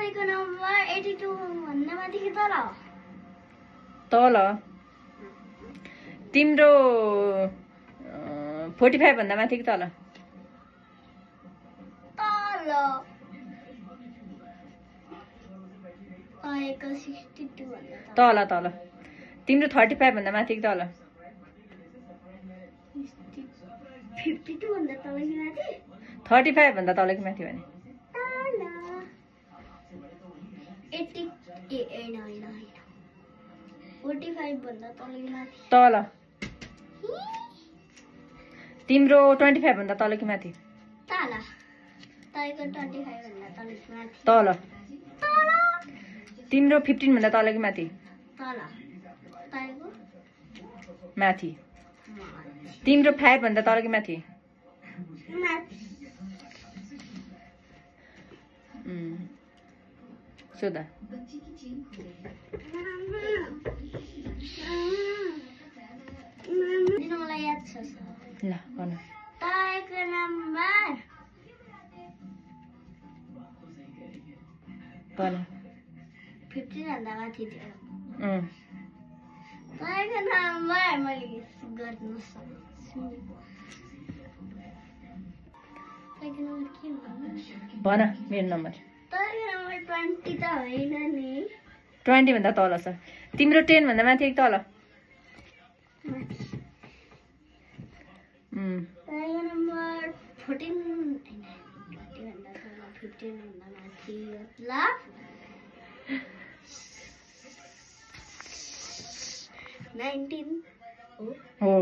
तपाईँको नम्बर 82 भन्दा माथि कि तल तल तिम्रो 45 भन्दा माथि कि तल तल तपाईँको 62 भन्दा तल तल तिम्रो 35 भन्दा माथि कि तल 52 भन्दा तल कि माथि 35 भन्दा तल कि माथि भने तल 80 ए होइन 45 भन्दा तल कि माथि तल तिम्रो 25 भन्दा तल कि माथि तल तपाईँको 25 भन्दा तल कि माथि तल तल तिम्रो 15 भन्दा तल कि माथि तल तपाईँको माथि तिम्रो 5 भन्दा तल कि माथि माथि सोध मलाई याद छ ल भन तपाईँको नम्बर भन 15 भन्दा माथि थियो अँ तपाईँको नम्बर मैले गर्नु सक्छु तपाईँको नम्बर के हो भन मेरो नम्बर तपाईँको नम्बर 20 त होइन नि 20 भन्दा तल छ तिम्रो 10 भन्दा माथि कि तल माथि तपाईँको नम्बर 14 होइन 20 भन्दा तल 15 भन्दा माथि मतलब 19 हो